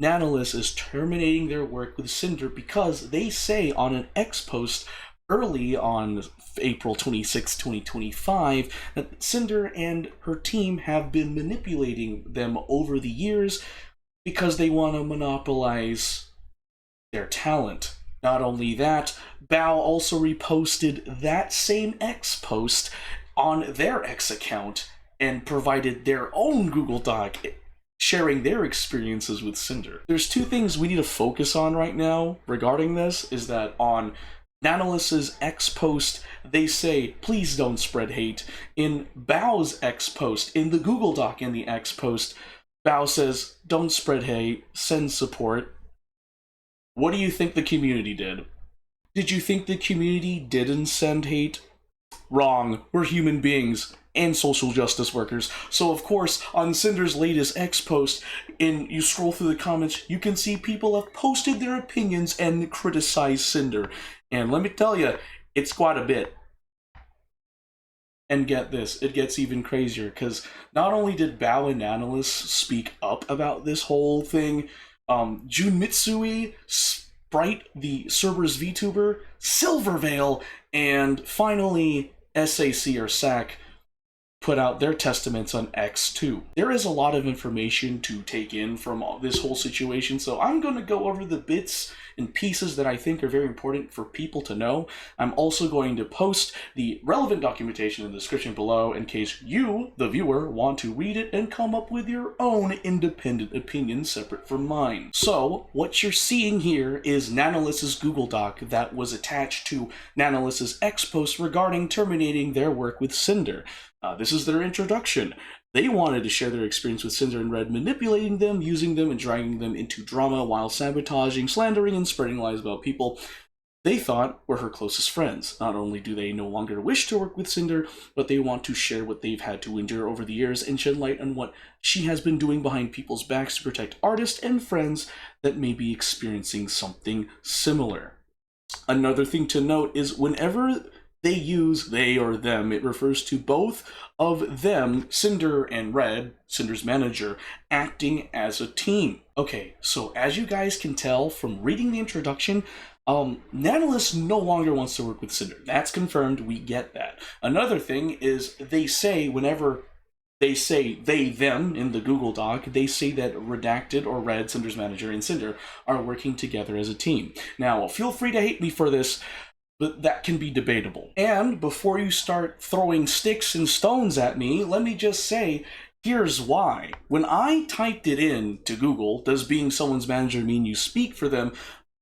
Nanoless is terminating their work with Cinder because they say on an X post early on April 26, 2025, that Cinder and her team have been manipulating them over the years because they want to monopolize their talent. Not only that, Bao also reposted that same X post on their X account and provided their own Google Doc sharing their experiences with Cinder. There's two things we need to focus on right now regarding this, is that on Nanoless's X post, they say, please don't spread hate. In Bao's X post, in the Google Doc in the X post, Bao says, don't spread hate, send support. What do you think the community did? Did you think the community didn't send hate? Wrong. We're human beings and social justice workers. So of course, on Cinder's latest X post, you scroll through the comments, you can see people have posted their opinions and criticized Cinder. And let me tell you, it's quite a bit. And get this, it gets even crazier, because not only did Bao and Nanoless speak up about this whole thing, Jun Mitsui, Sprite, the Cerberus Vtuber, Silvervale, and finally SAC or SAC put out their testaments on X2. There is a lot of information to take in from this whole situation, so I'm going to go over the bits and pieces that I think are very important for people to know. I'm also going to post the relevant documentation in the description below in case you, the viewer, want to read it and come up with your own independent opinion separate from mine. So, what you're seeing here is Nanoless's Google Doc that was attached to Nanoless's X post regarding terminating their work with Cinder. This is their introduction. They wanted to share their experience with Cinder and Red, manipulating them, using them, and dragging them into drama while sabotaging, slandering, and spreading lies about people they thought were her closest friends. Not only do they no longer wish to work with Cinder, but they want to share what they've had to endure over the years and shed light on what she has been doing behind people's backs to protect artists and friends that may be experiencing something similar. Another thing to note is whenever they use they or them, it refers to both of them, Cinder and Red, Cinder's manager, acting as a team. Okay, so as you guys can tell from reading the introduction, Nanoless no longer wants to work with Cinder. That's confirmed, we get that. Another thing is they say, whenever they say they, them in the Google Doc, they say that Redacted or Red, Cinder's manager, and Cinder are working together as a team. Now, feel free to hate me for this, but that can be debatable. And before you start throwing sticks and stones at me, let me just say, here's why. When I typed it in to Google, does being someone's manager mean you speak for them?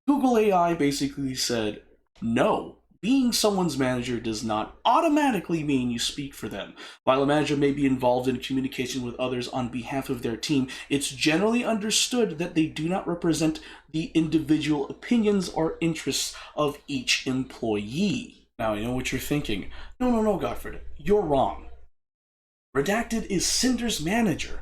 Google AI basically said, no. Being someone's manager does not automatically mean you speak for them. While a manager may be involved in communication with others on behalf of their team, it's generally understood that they do not represent the individual opinions or interests of each employee. Now, I know what you're thinking. No, Godfred, you're wrong. Redacted is Cinder's manager.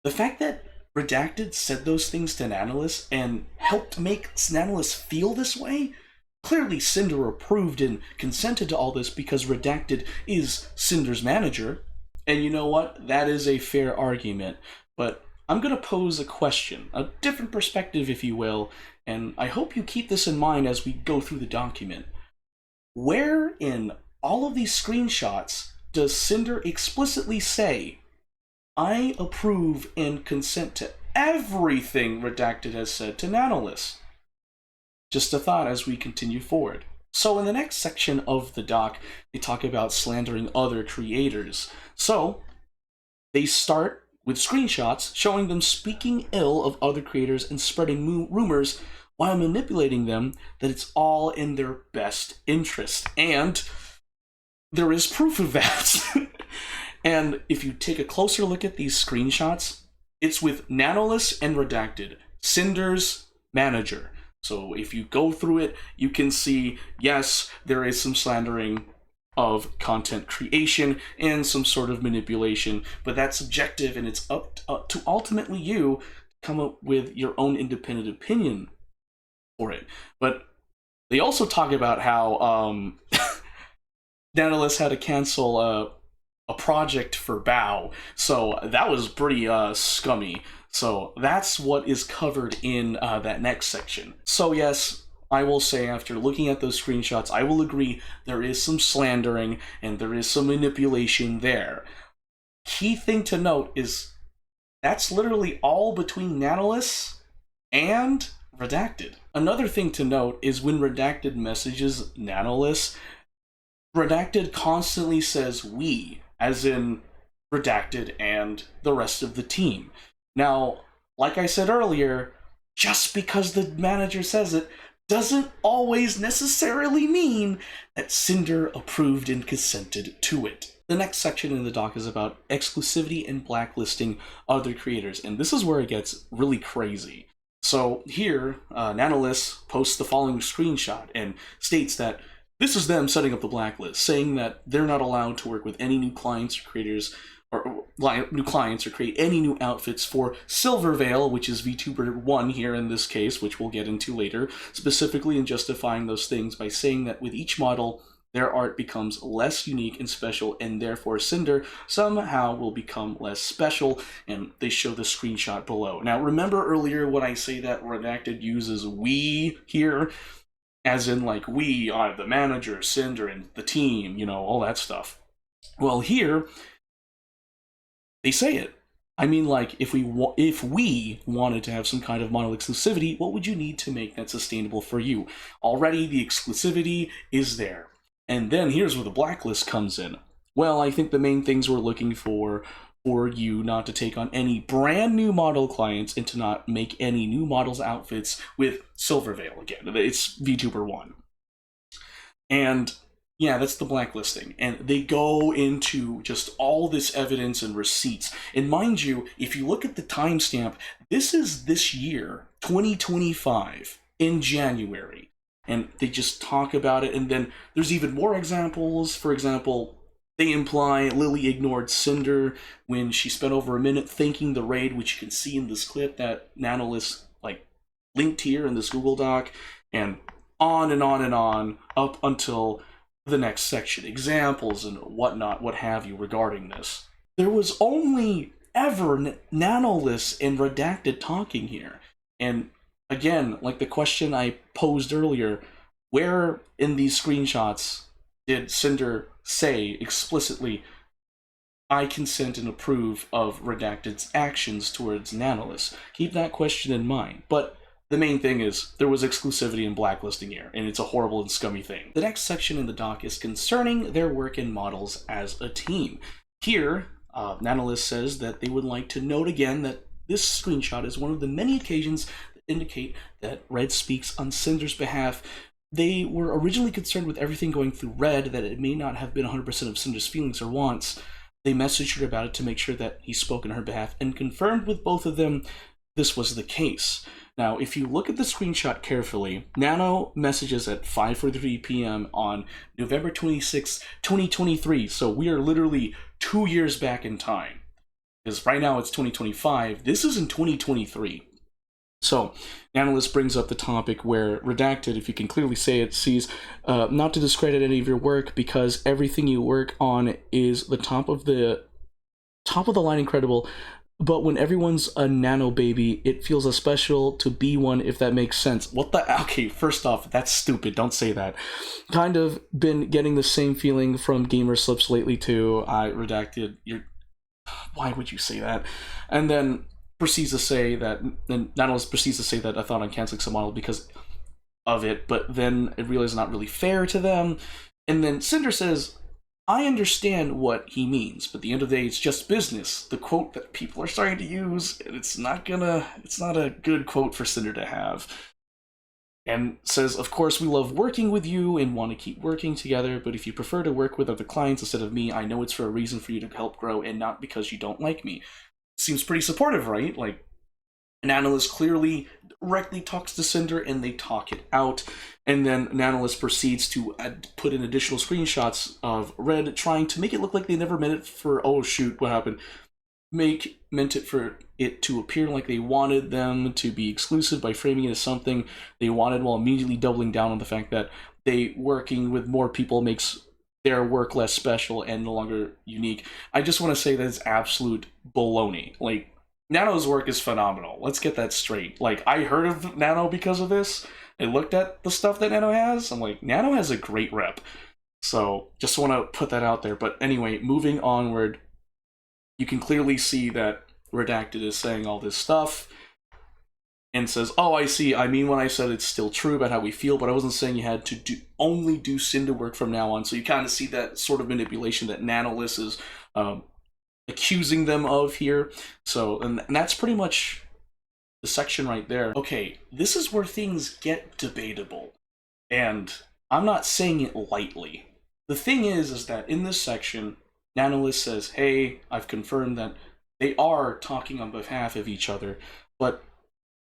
The fact that Redacted said those things to Nanoless and helped make Nanoless feel this way? Clearly, Cinder approved and consented to all this because Redacted is Cinder's manager. And you know what? That is a fair argument. But I'm going to pose a question, a different perspective, if you will, and I hope you keep this in mind as we go through the document. Where in all of these screenshots does Cinder explicitly say, I approve and consent to everything Redacted has said to Nanoless? Just a thought as we continue forward. So in the next section of the doc, they talk about slandering other creators. So they start with screenshots showing them speaking ill of other creators and spreading rumors while manipulating them that it's all in their best interest. And there is proof of that. And if you take a closer look at these screenshots, it's with Nanoless and Redacted, Cinder's manager. So if you go through it, you can see, yes, there is some slandering of content creation and some sort of manipulation, but that's subjective and it's up to ultimately you to come up with your own independent opinion for it. But they also talk about how Nanoless had to cancel a project for Bao, so that was pretty scummy. So that's what is covered in that next section. So yes, I will say after looking at those screenshots, I will agree there is some slandering and there is some manipulation there. Key thing to note is that's literally all between Nanoless and Redacted. Another thing to note is when Redacted messages Nanoless, Redacted constantly says we, as in Redacted and the rest of the team. Now, like I said earlier, just because the manager says it doesn't always necessarily mean that Cinder approved and consented to it. The next section in the doc is about exclusivity and blacklisting other creators, and this is where it gets really crazy. So here, Nanoless posts the following screenshot and states that this is them setting up the blacklist, saying that they're not allowed to work with any new clients or creators or new clients or create any new outfits for Silvervale, which is VTuber 1 here in this case, which we'll get into later, specifically in justifying those things by saying that with each model, their art becomes less unique and special, and therefore Cinder somehow will become less special, and they show the screenshot below. Now, remember earlier when I say that Redacted uses we here, as in like we are the manager, Cinder, and the team, you know, all that stuff. Well, here, they say it. I mean, like, if we wanted to have some kind of model exclusivity, what would you need to make that sustainable for you? Already, the exclusivity is there. And then here's where the blacklist comes in. Well, I think the main things we're looking for you not to take on any brand new model clients and to not make any new models outfits with Silvervale again. It's VTuber 1. And yeah, that's the blacklisting. And they go into just all this evidence and receipts. And mind you, if you look at the timestamp, this is this year, 2025, in January. And they just talk about it, and then there's even more examples. For example, they imply Lily ignored Cinder when she spent over a minute thanking the raid, which you can see in this clip that Nanoless like linked here in this Google Doc, and on and on and on up until the next section, examples and whatnot, what have you regarding this. There was only ever Nanoless and Redacted talking here, and again, like the question I posed earlier, where in these screenshots did Cinder say explicitly, I consent and approve of Redacted's actions towards Nanoless? Keep that question in mind. But the main thing is, there was exclusivity and blacklisting here, and it's a horrible and scummy thing. The next section in the doc is concerning their work in models as a team. Here, Nanoless says that they would like to note again that this screenshot is one of the many occasions indicate that Red speaks on Cinder's behalf. They were originally concerned with everything going through Red, that it may not have been 100% of Cinder's feelings or wants. They messaged her about it to make sure that he spoke on her behalf, and confirmed with both of them this was the case. Now, if you look at the screenshot carefully, Nano messages at 5:43 p.m. on November 26, 2023, so we are literally 2 years back in time. Because right now it's 2025, this is in 2023. So, Nanoless brings up the topic where Redacted, if you can clearly say it, sees not to discredit any of your work because everything you work on is the top of the line incredible, but when everyone's a nano baby, it feels special to be one, if that makes sense. What the? Okay, first off, that's stupid. Don't say that. Kind of been getting the same feeling from Gamer Slips lately too. I Redacted. Why would you say that? And then proceeds to say that, and Nanoless proceeds to say that I thought on canceling some model because of it, but then it realized it's not really fair to them. And then Cinder says, I understand what he means, but at the end of the day, it's just business. The quote that people are starting to use, and it's not a good quote for Cinder to have. And says, of course, we love working with you and want to keep working together, but if you prefer to work with other clients instead of me, I know it's for a reason for you to help grow and not because you don't like me. Seems pretty supportive, right? Like, Nanoless clearly directly talks to Cinder and they talk it out, and then Nanoless proceeds to put in additional screenshots of Red trying to make it look like they never meant it for, oh shoot, what happened? Meant it for it to appear like they wanted them to be exclusive by framing it as something they wanted, while immediately doubling down on the fact that they working with more people makes their work less special and no longer unique. I just want to say that it's absolute baloney. Like, Nano's work is phenomenal. Let's get that straight. Like, I heard of Nano because of this. I looked at the stuff that Nano has. I'm like, Nano has a great rep. So, just want to put that out there. But anyway, moving onward, you can clearly see that Redacted is saying all this stuff and says, oh, I see. I mean, when I said it's still true about how we feel, but I wasn't saying you had to only do Cinder work from now on. So you kind of see that sort of manipulation that Nanoless is accusing them of here. So, and that's pretty much the section right there. Okay, this is where things get debatable. And I'm not saying it lightly. The thing is that in this section, Nanoless says, hey, I've confirmed that they are talking on behalf of each other, but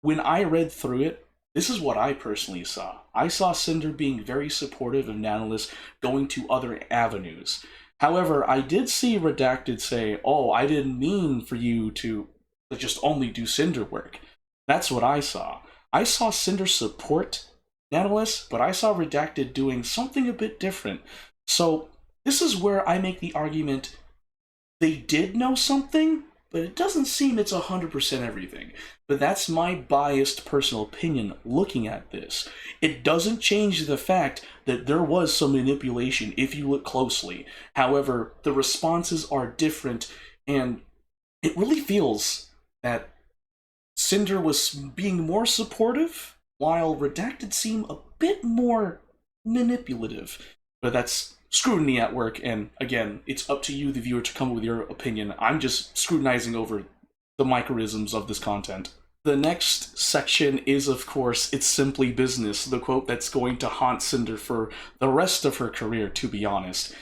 when I read through it, this is what I personally saw. I saw Cinder being very supportive of Nanoless going to other avenues. However, I did see Redacted say, oh, I didn't mean for you to just only do Cinder work. That's what I saw. I saw Cinder support Nanoless, but I saw Redacted doing something a bit different. So this is where I make the argument they did know something, but it doesn't seem it's 100% everything. But that's my biased personal opinion looking at this. It doesn't change the fact that there was some manipulation if you look closely. However, the responses are different, and it really feels that Cinder was being more supportive, while Redacted seemed a bit more manipulative. But that's scrutiny at work, and again, it's up to you, the viewer, to come up with your opinion. I'm just scrutinizing over the microisms of this content. The next section is, of course, it's simply business, the quote that's going to haunt Cinder for the rest of her career, to be honest.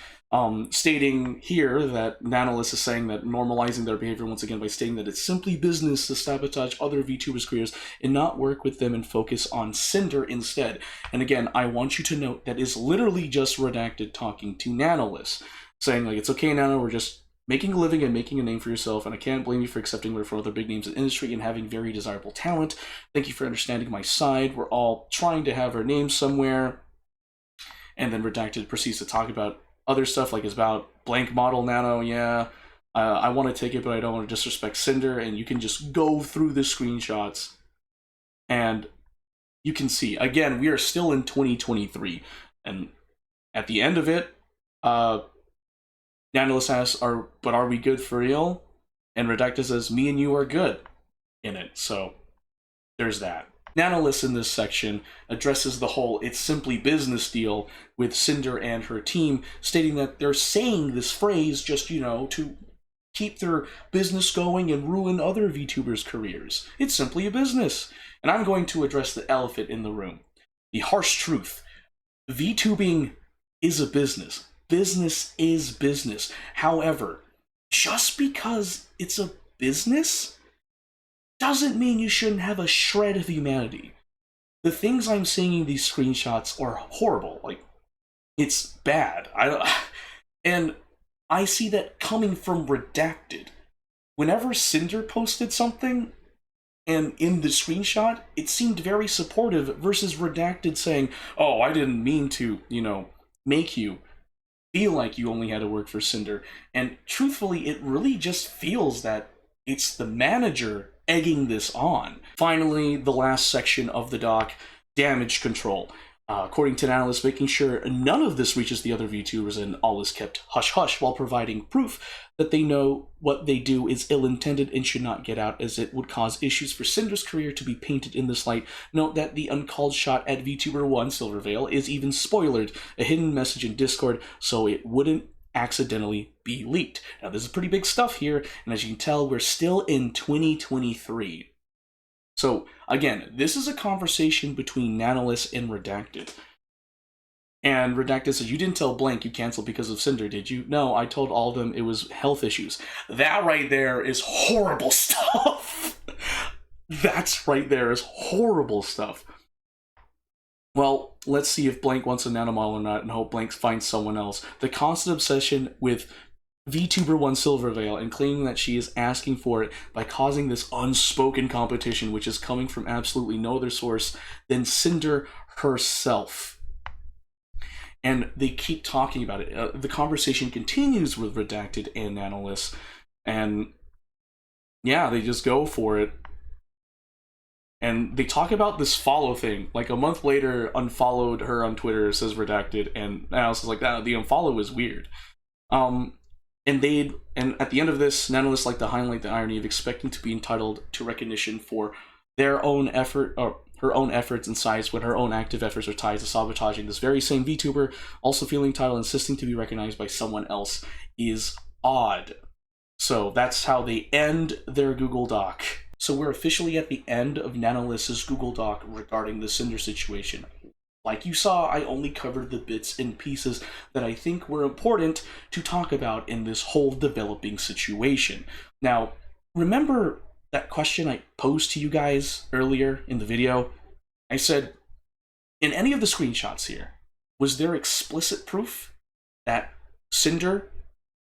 Stating here that Nanoless is saying that normalizing their behavior once again by stating that it's simply business to sabotage other VTubers' careers and not work with them and focus on Cinder instead. And again, I want you to note that is literally just Redacted talking to Nanoless, saying like, it's okay, Nano, we're just making a living and making a name for yourself, and I can't blame you for accepting work from other big names in the industry and having very desirable talent. Thank you for understanding my side. We're all trying to have our names somewhere. And then Redacted proceeds to talk about other stuff, like it's about blank model Nano, yeah. I want to take it, but I don't want to disrespect Cinder, and you can just go through the screenshots, and you can see, again, we are still in 2023, and at the end of it, Nanoless asks, but are we good for real? And Redacted says, me and you are good in it, so there's that. Nanoless in this section addresses the whole it's simply business deal with Cinder and her team, stating that they're saying this phrase just, to keep their business going and ruin other VTubers' careers. It's simply a business. And I'm going to address the elephant in the room. The harsh truth. VTubing is a business. Business is business. However, just because it's a business doesn't mean you shouldn't have a shred of humanity. The things I'm seeing in these screenshots are horrible. Like, it's bad. And I see that coming from Redacted. Whenever Cinder posted something, and in the screenshot, it seemed very supportive, versus Redacted saying, oh, I didn't mean to, make you feel like you only had to work for Cinder. And truthfully, it really just feels that it's the manager egging this on. Finally, the last section of the doc, damage control. According to Nanoless, making sure none of this reaches the other VTubers and all is kept hush-hush while providing proof that they know what they do is ill-intended and should not get out, as it would cause issues for Cinder's career to be painted in this light. Note that the uncalled shot at VTuber 1 Silvervale is even spoilered, a hidden message in Discord, so it wouldn't accidentally be leaked. Now, this is pretty big stuff here, and as you can tell, we're still in 2023. So, again, this is a conversation between Nanoless and Redacted. And Redacted says, you didn't tell Blank you canceled because of Cinder, did you? No, I told all of them it was health issues. That right there is horrible stuff. That's right there is horrible stuff. Well, let's see if Blank wants a nanomodel or not, and hope Blank finds someone else. The constant obsession with VTuber 1 Silvervale and claiming that she is asking for it by causing this unspoken competition, which is coming from absolutely no other source than Cinder herself. And they keep talking about it. The conversation continues with Redacted and Nanoless, and Yeah, they just go for it. And they talk about this follow thing. Like a month later, unfollowed her on Twitter, says redacted, and Nanoless is like, that the unfollow is weird. Um, and at the end of this, Nanoless like to highlight the irony of expecting to be entitled to recognition for their own effort or her own efforts and size when her own active efforts are tied to sabotaging this very same VTuber, also feeling entitled, insisting to be recognized by someone else is odd. So that's how they end their Google Doc. So we're officially at the end of Nanoless's Google Doc regarding the Cinder situation. Like you saw, I only covered the bits and pieces that I think were important to talk about in this whole developing situation. Now, remember that question I posed to you guys earlier in the video? I said, in any of the screenshots here, was there explicit proof that Cinder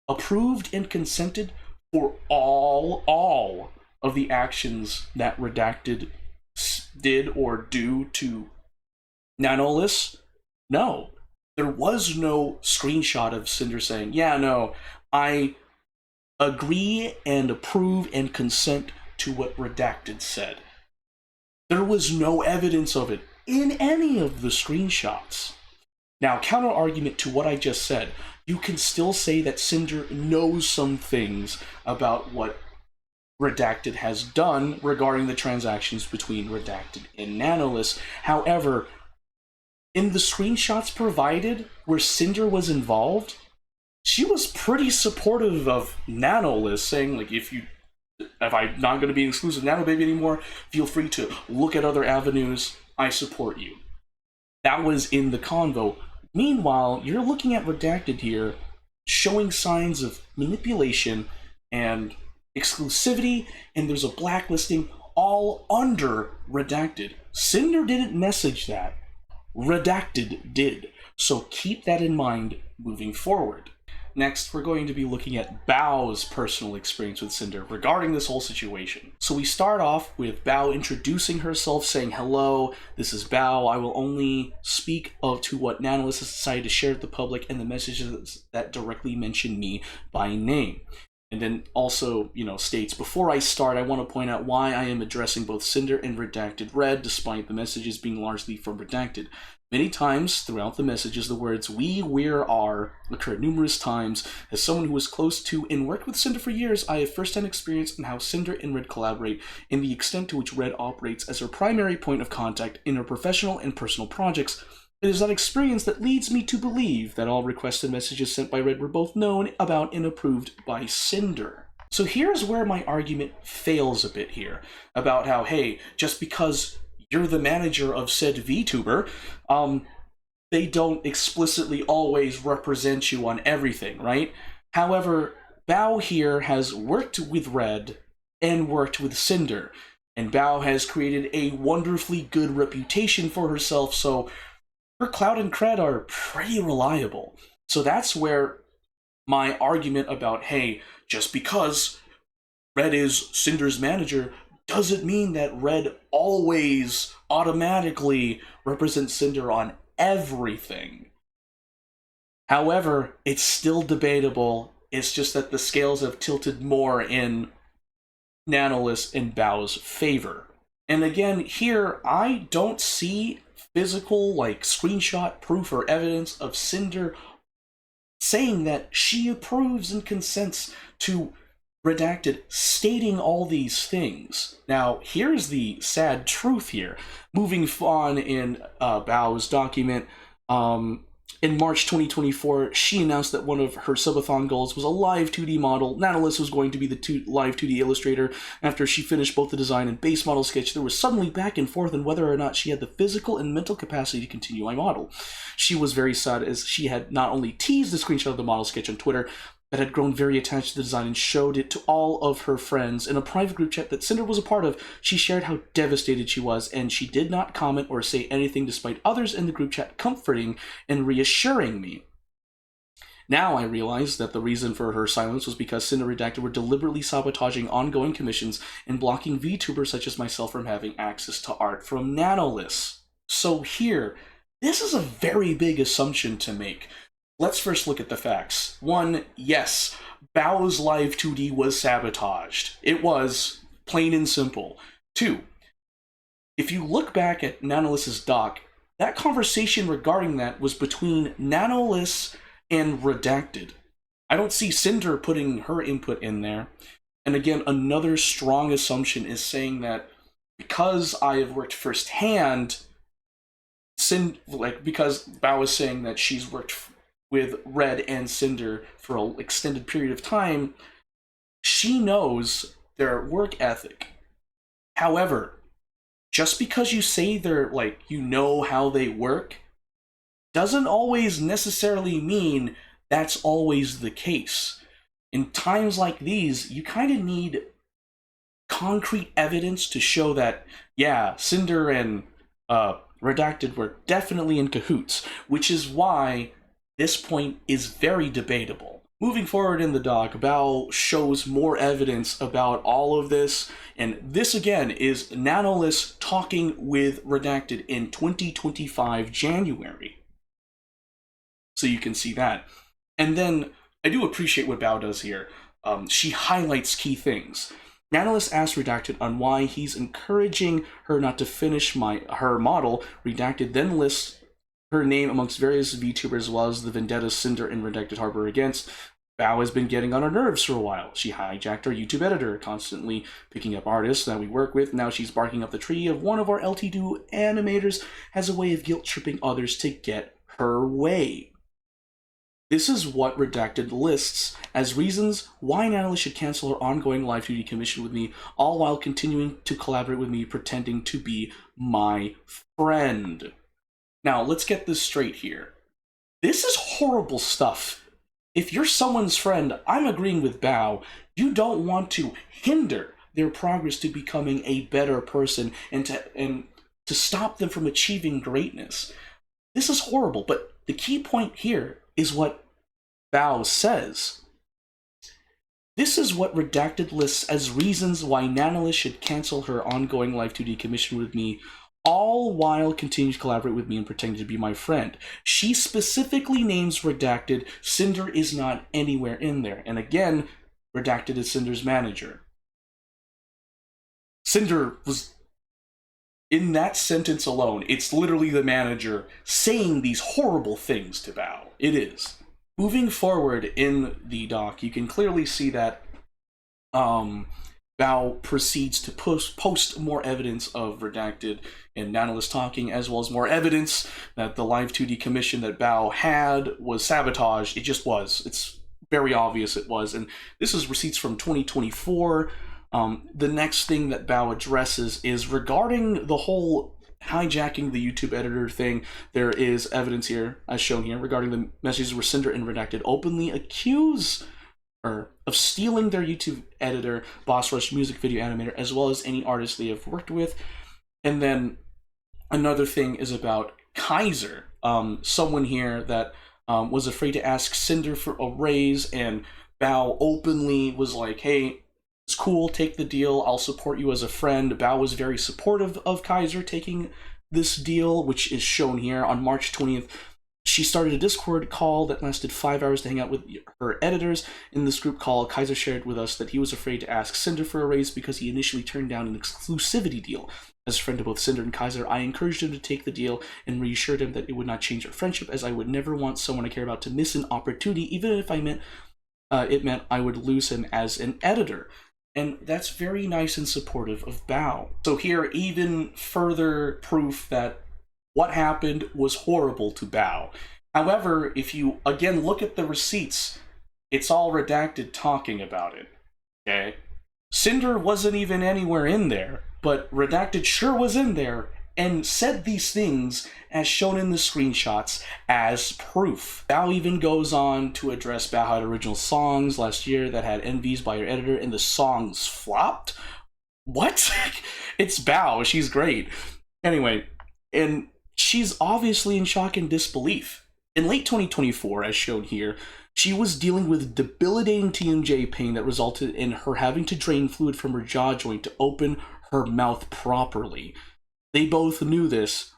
approved and consented for all of the actions that Redacted did or do to Nanoless? No. There was no screenshot of Cinder saying, yeah, no, I agree and approve and consent to what Redacted said. There was no evidence of it in any of the screenshots. Now, counter argument to what I just said, you can still say that Cinder knows some things about what Redacted has done regarding the transactions between Redacted and Nanoless. However, in the screenshots provided where Cinder was involved, she was pretty supportive of Nanoless, saying, like, if I'm not going to be an exclusive Nano Baby anymore, feel free to look at other avenues. I support you. That was in the convo. Meanwhile, you're looking at Redacted here, showing signs of manipulation and exclusivity, and there's a blacklisting all under Redacted. Cinder didn't message that. Redacted did. So keep that in mind moving forward. Next, we're going to be looking at Bao's personal experience with Cinder regarding this whole situation. So we start off with Bao introducing herself, saying, hello, this is Bao. I will only speak to what Nanoless has decided to share with the public and the messages that directly mention me by name. And then also, states, before I start, I want to point out why I am addressing both Cinder and Redacted Red, despite the messages being largely from Redacted. Many times throughout the messages, the words we, where, are occur numerous times. As someone who was close to and worked with Cinder for years, I have first-hand experience in how Cinder and Red collaborate and the extent to which Red operates as her primary point of contact in her professional and personal projects. It is that experience that leads me to believe that all requested messages sent by Red were both known about and approved by Cinder. So here's where my argument fails a bit here, about how, hey, just because you're the manager of said VTuber, they don't explicitly always represent you on everything, right? However, Bao here has worked with Red and worked with Cinder, and Bao has created a wonderfully good reputation for herself, so her clout and cred are pretty reliable. So that's where my argument about, hey, just because Red is Cinder's manager doesn't mean that Red always automatically represents Cinder on everything. However, it's still debatable. It's just that the scales have tilted more in Nanoless and Bao's favor. And again, here, I don't see physical, screenshot proof or evidence of Cinder saying that she approves and consents to Redacted stating all these things. Now, here's the sad truth here. Moving on in Bao's document, in March 2024, she announced that one of her subathon goals was a live 2D model. Nanoless was going to be the live 2D illustrator. After she finished both the design and base model sketch, there was suddenly back and forth on whether or not she had the physical and mental capacity to continue my model. She was very sad as she had not only teased the screenshot of the model sketch on Twitter, but had grown very attached to the design and showed it to all of her friends. In a private group chat that Cinder was a part of, she shared how devastated she was, and she did not comment or say anything despite others in the group chat comforting and reassuring me. Now I realize that the reason for her silence was because Cinder Redacted were deliberately sabotaging ongoing commissions and blocking VTubers such as myself from having access to art from Nanoless. So here, this is a very big assumption to make. Let's first look at the facts. One, yes, Bao's live 2D was sabotaged. It was, plain and simple. Two, if you look back at Nanoless's doc, that conversation regarding that was between Nanoless and Redacted. I don't see Cinder putting her input in there. And again, another strong assumption is saying that because I have worked firsthand, because Bao is saying that she's worked with Red and Cinder for an extended period of time, she knows their work ethic. However, just because you say they're, you know how they work, doesn't always necessarily mean that's always the case. In times like these, you kind of need concrete evidence to show that, yeah, Cinder and Redacted were definitely in cahoots, which is why this point is very debatable. Moving forward in the doc, Bao shows more evidence about all of this, and this again is Nanoless talking with Redacted in 2025 January. So you can see that. And then, I do appreciate what Bao does here. She highlights key things. Nanoless asks Redacted on why he's encouraging her not to finish her model. Redacted then lists her name amongst various VTubers as well as the vendettas Cinder and Redacted harbor against. Bao has been getting on her nerves for a while. She hijacked our YouTube editor, constantly picking up artists that we work with. Now she's barking up the tree of one of our LT2 animators has a way of guilt-tripping others to get her way. This is what Redacted lists as reasons why Nanoless should cancel her ongoing live 2D commission with me, all while continuing to collaborate with me, pretending to be my friend. Now, let's get this straight here. This is horrible stuff. If you're someone's friend, I'm agreeing with Bao. You don't want to hinder their progress to becoming a better person and to stop them from achieving greatness. This is horrible, but the key point here is what Bao says. This is what Redacted lists as reasons why Nanoless should cancel her ongoing live 2D commission with me, all while continuing to collaborate with me and pretending to be my friend. She specifically names Redacted. Cinder is not anywhere in there. And again, Redacted is Cinder's manager. Cinder was... in that sentence alone, it's literally the manager saying these horrible things to Bao. It is. Moving forward in the doc, you can clearly see that Bao proceeds to post more evidence of Redacted and Nanoless talking, as well as more evidence that the live 2D commission that Bao had was sabotaged. It just was. It's very obvious it was. And this is receipts from 2024. The next thing that Bao addresses is regarding the whole hijacking the YouTube editor thing. There is evidence here, as shown here, regarding the messages where Cinder and Redacted openly accuse her of stealing their YouTube editor, Boss Rush music video animator, as well as any artist they have worked with. And then another thing is about Kaiser, someone here that was afraid to ask Cinder for a raise, and Bao openly was like, hey, it's cool, take the deal, I'll support you as a friend. Bao was very supportive of Kaiser taking this deal, which is shown here. On March 20th, she started a Discord call that lasted 5 hours to hang out with her editors. In this group call, Kaiser shared with us that he was afraid to ask Cinder for a raise because he initially turned down an exclusivity deal. As a friend of both Cinder and Kaiser, I encouraged him to take the deal and reassured him that it would not change our friendship, as I would never want someone I care about to miss an opportunity, even if it meant I would lose him as an editor. And that's very nice and supportive of Bao. So here, even further proof that what happened was horrible to Bao. However, if you, again, look at the receipts, it's all Redacted talking about it, okay? Cinder wasn't even anywhere in there, but Redacted sure was in there and said these things, as shown in the screenshots, as proof. Bao even goes on to address Bao had original songs last year that had envies by her editor, and the songs flopped? What? It's Bao, she's great. Anyway, and she's obviously in shock and disbelief. In late 2024, as shown here, she was dealing with debilitating TMJ pain that resulted in her having to drain fluid from her jaw joint to open her mouth properly. They both knew this,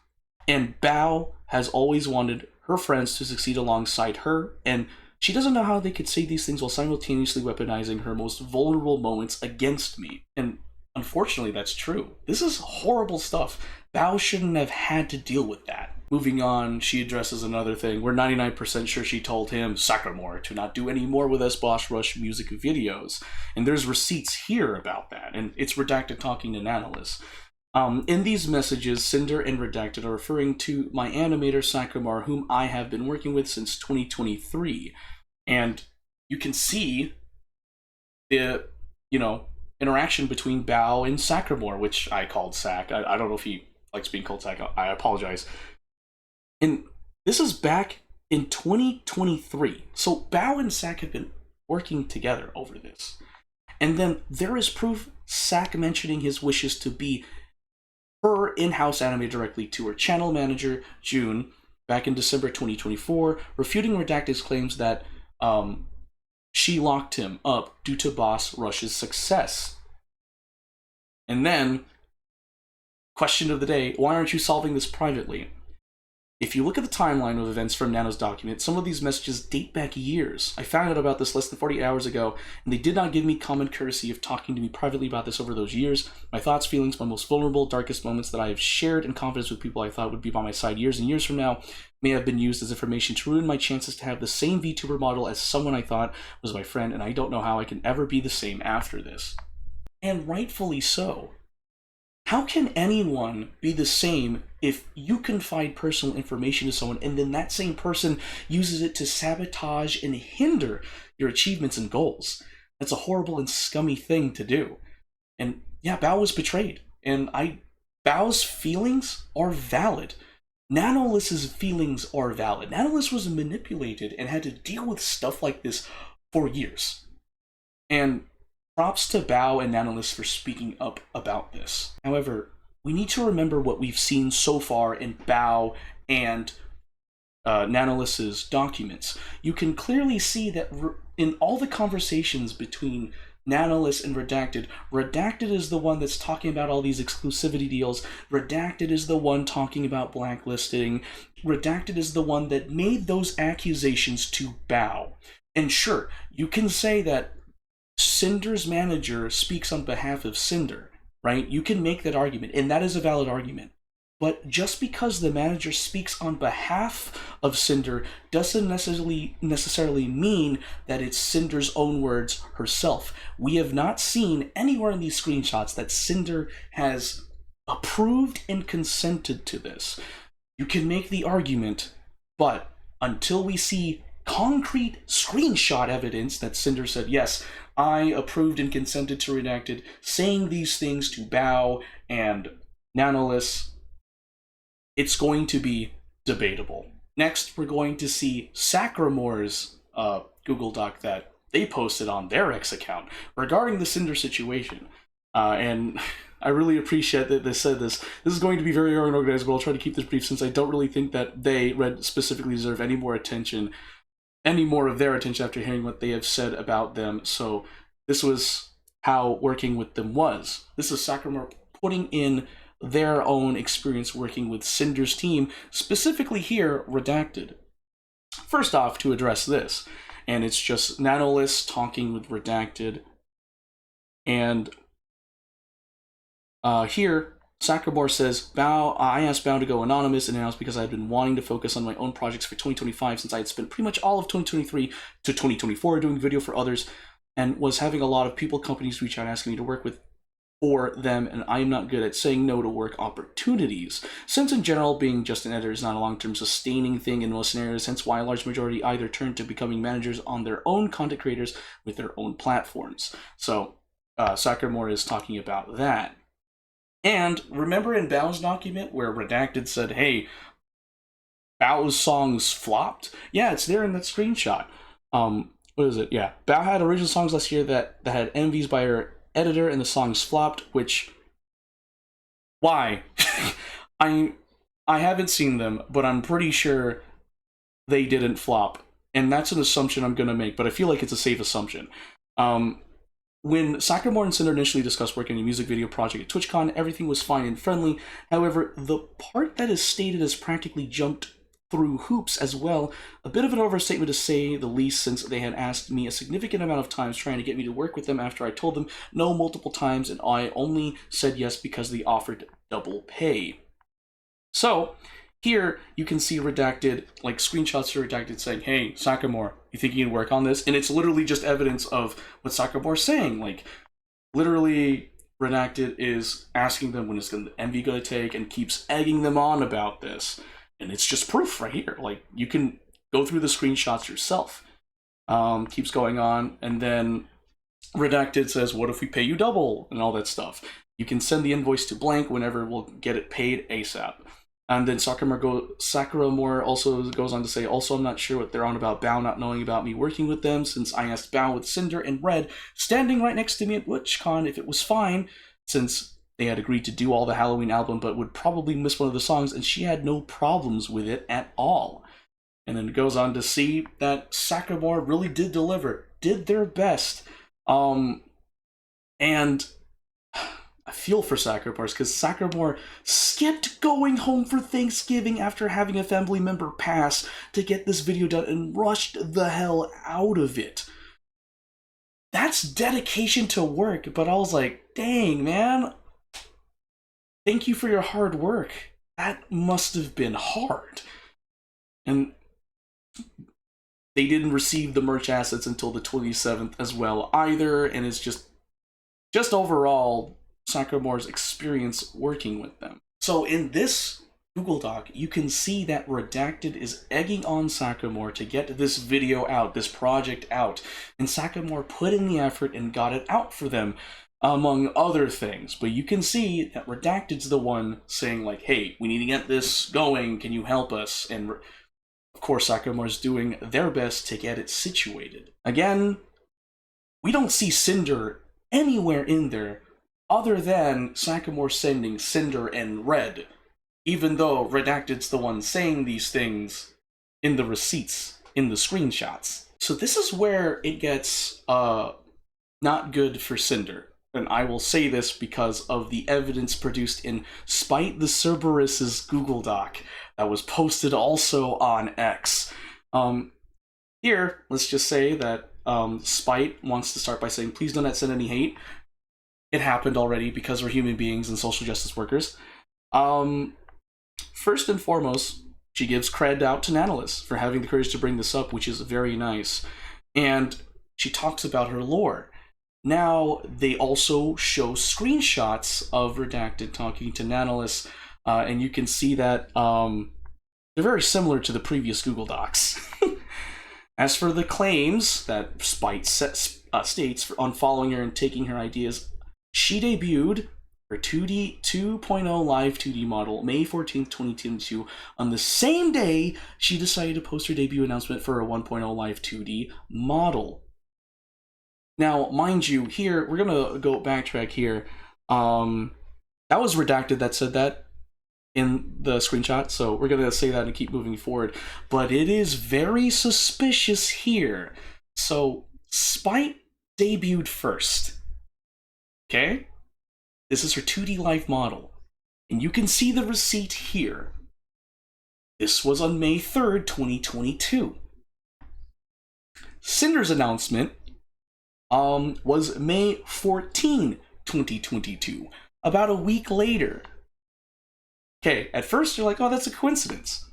and Bao has always wanted her friends to succeed alongside her, and she doesn't know how they could say these things while simultaneously weaponizing her most vulnerable moments against me. And unfortunately, that's true. This is horrible stuff. Bao shouldn't have had to deal with that. Moving on, she addresses another thing. We're 99% sure she told him, Sacramore, to not do any more with us Boss Rush music videos. And there's receipts here about that, and it's Redacted talking to Nanoless. In these messages, Sinder and Redacted are referring to my animator Sacramore, whom I have been working with since 2023. And you can see the, interaction between Bao and Sacramore, which I called Sac. I don't know if he likes being called Sac. I apologize. And this is back in 2023. So Bao and Sac have been working together over this. And then there is proof Sac mentioning his wishes to be her in-house animator directly to her channel manager, June, back in December 2024, refuting Redacted's claims that she locked him up due to Boss Rush's success. And then, question of the day, why aren't you solving this privately? If you look at the timeline of events from Nano's document, some of these messages date back years. I found out about this less than 48 hours ago, and they did not give me common courtesy of talking to me privately about this over those years. My thoughts, feelings, my most vulnerable, darkest moments that I have shared in confidence with people I thought would be by my side years and years from now may have been used as information to ruin my chances to have the same VTuber model as someone I thought was my friend, and I don't know how I can ever be the same after this. And rightfully so. How can anyone be the same if you confide personal information to someone and then that same person uses it to sabotage and hinder your achievements and goals? That's a horrible and scummy thing to do. And yeah, Bao was betrayed. And Bao's feelings are valid. Nanoless's feelings are valid. Nanoless was manipulated and had to deal with stuff like this for years. And props to Bao and Nanoless for speaking up about this. However, we need to remember what we've seen so far in Bao and Nanoless's documents. You can clearly see that in all the conversations between Nanoless and Redacted, Redacted is the one that's talking about all these exclusivity deals. Redacted is the one talking about blacklisting. Redacted is the one that made those accusations to Bao. And sure, you can say that Cinder's manager speaks on behalf of Sinder, right? You can make that argument, and that is a valid argument. But just because the manager speaks on behalf of Sinder doesn't necessarily mean that it's Cinder's own words herself. We have not seen anywhere in these screenshots that Sinder has approved and consented to this. You can make the argument, but until we see concrete screenshot evidence that Sinder said, yes, I approved and consented to Redacted saying these things to Bao and Nanoless, it's going to be debatable. Next, we're going to see Sacramore's Google Doc that they posted on their X account regarding the Sinder situation. And I really appreciate that they said this. This is going to be very unorganized, but I'll try to keep this brief since I don't really think that they, Red, specifically deserve any more attention, any more of their attention after hearing what they have said about them. So this was how working with them was. This is Sacramore putting in their own experience working with Cinder's team, specifically here, Redacted. First off, to address this, and it's just Nanoless talking with Redacted, and here, Sacramore says, I asked Bao to go anonymous and announced because I had been wanting to focus on my own projects for 2025 since I had spent pretty much all of 2023 to 2024 doing video for others and was having a lot of people, companies reach out asking me to work with for them, and I am not good at saying no to work opportunities, since in general being just an editor is not a long-term sustaining thing in most scenarios, hence why a large majority either turn to becoming managers on their own content creators with their own platforms. So Sacramore is talking about that. And remember in Bao's document where Redacted said, hey, Bao's songs flopped? Yeah, it's there in that screenshot. What is it? Yeah, Bao had original songs last year that had MVs by her editor and the songs flopped, which... Why? I haven't seen them, but I'm pretty sure they didn't flop. And that's an assumption I'm going to make, but I feel like it's a safe assumption. When Sacramore and Sinder initially discussed working on a music video project at TwitchCon, everything was fine and friendly. However, the part that is stated as practically jumped through hoops as well. A bit of an overstatement to say the least, since they had asked me a significant amount of times trying to get me to work with them after I told them no multiple times, and I only said yes because they offered double pay. So here you can see Redacted, like screenshots of Redacted saying, hey, Sacramore, you think you can work on this? And it's literally just evidence of what Sacramore's saying. Like, literally, Redacted is asking them when is the MV going to take and keeps egging them on about this. And it's just proof right here. Like, you can go through the screenshots yourself. Keeps going on, and then Redacted says, what if we pay you double? And all that stuff. You can send the invoice to blank whenever we'll get it paid ASAP. And then Sacramore also goes on to say, also, I'm not sure what they're on about Bao not knowing about me working with them, since I asked Bao with Sinder and Red standing right next to me at WitchCon if it was fine, since they had agreed to do all the Halloween album but would probably miss one of the songs, and she had no problems with it at all. And then it goes on to see that Sacramore really did deliver, did their best. And I feel for Sacramore, because Sacramore skipped going home for Thanksgiving after having a family member pass to get this video done and rushed the hell out of it. That's dedication to work, but I was like, dang, man. Thank you for your hard work. That must have been hard. And they didn't receive the merch assets until the 27th as well either, and it's just overall Sacramore's experience working with them. So in this Google Doc, you can see that Redacted is egging on Sacramore to get this video out, this project out, and Sacramore put in the effort and got it out for them, among other things. But you can see that Redacted's the one saying, like, hey, we need to get this going, can you help us? And of course, Sacramore's doing their best to get it situated. Again, we don't see Sinder anywhere in there other than Sacramore sending Sinder and Red, even though Redacted's the one saying these things in the receipts, in the screenshots. So this is where it gets not good for Sinder. And I will say this because of the evidence produced in Spite the Cerberus's Google Doc that was posted also on X. Here, let's just say that Spite wants to start by saying, please do not send any hate. It happened already because we're human beings and social justice workers. First and foremost, she gives cred out to Nanoless for having the courage to bring this up, which is very nice. And she talks about her lore. Now, they also show screenshots of Redacted talking to Nanoless, and you can see that they're very similar to the previous Google Docs. As for the claims that Spite states on following her and taking her ideas, she debuted her 2.0 live 2D model May 14th, 2022. On the same day, she decided to post her debut announcement for a 1.0 live 2D model. Now, mind you, here, we're going to go backtrack here. That was Redacted that said that in the screenshot, so we're going to say that and keep moving forward. But it is very suspicious here. So, Spite debuted first. Okay? This is her 2D live model. And you can see the receipt here. This was on May 3rd, 2022. Cinder's announcement was May 14, 2022. About a week later. Okay, at first you're like, oh, that's a coincidence.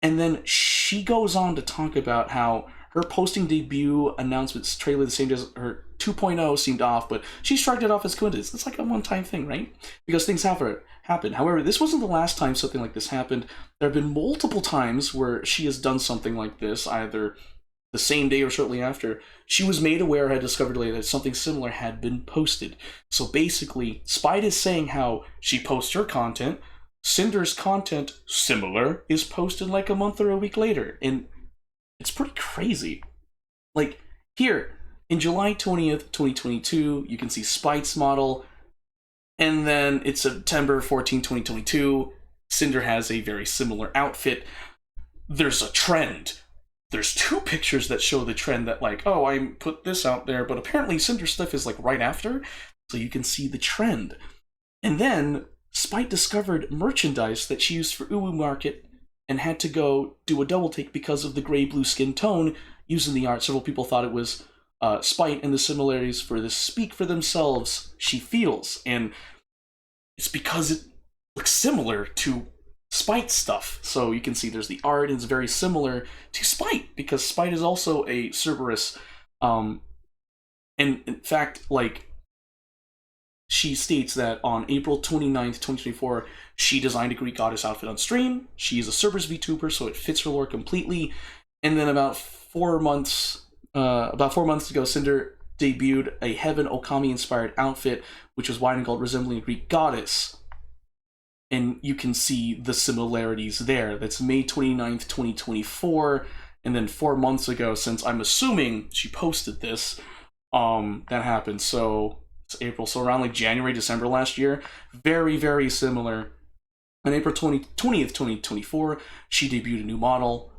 And then she goes on to talk about how her posting debut announcements trailer the same day as her 2.0 seemed off, but she shrugged it off as coincidence. It's like a one-time thing, right? Because things happen. However, this wasn't the last time something like this happened. There have been multiple times where she has done something like this, either the same day or shortly after. She was made aware, had discovered later, that something similar had been posted. So basically, Spite is saying how she posts her content, Cinder's content, similar, is posted like a month or a week later. And it's pretty crazy. Like, here, in July 20th, 2022, you can see Spite's model, and then it's September 14, 2022, Cinder has a very similar outfit. There's a trend. There's two pictures that show the trend that, like, oh, I put this out there, but apparently Cinder stuff is, like, right after, so you can see the trend. And then Spite discovered merchandise that she used for Uwu Market and had to go do a double take because of the gray-blue skin tone used in the art. Several people thought it was Spite, and the similarities for this speak for themselves, she feels. And it's because it looks similar to Spite stuff. So you can see there's the art, and it's very similar to Spite, because Spite is also a Cerberus. And in fact, like, she states that on April 29th, 2024, she designed a Greek goddess outfit on stream. She is a Cerberus VTuber, so it fits her lore completely. And then about 4 months ago, Sinder debuted a Heaven Okami-inspired outfit, which was wide and gold, resembling a Greek goddess. And you can see the similarities there. That's May 29th, 2024. And then 4 months ago, since I'm assuming she posted this, that happened. So April, so around like January, December last year. Very, very similar. On April 20th, 2024, she debuted a new model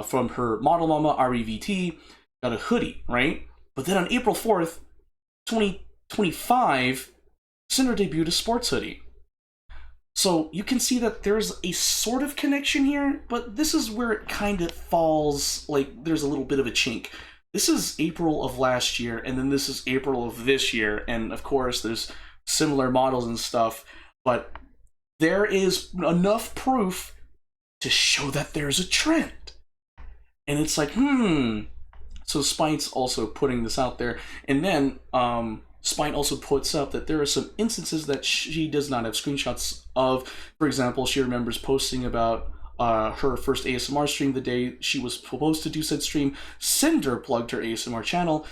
from her model mama, REVT, got a hoodie, right? But then on April 4th, 2025, Cinder debuted a sports hoodie. So you can see that there's a sort of connection here, but this is where it kind of falls, like there's a little bit of a chink. This is April of last year, and then this is April of this year, and of course there's similar models and stuff, but there is enough proof to show that there's a trend. And it's like, So Spite's also putting this out there, and then Spite also puts up that there are some instances that she does not have screenshots of. For example, she remembers posting about her first ASMR stream the day she was supposed to do said stream. Cinder plugged her ASMR channel.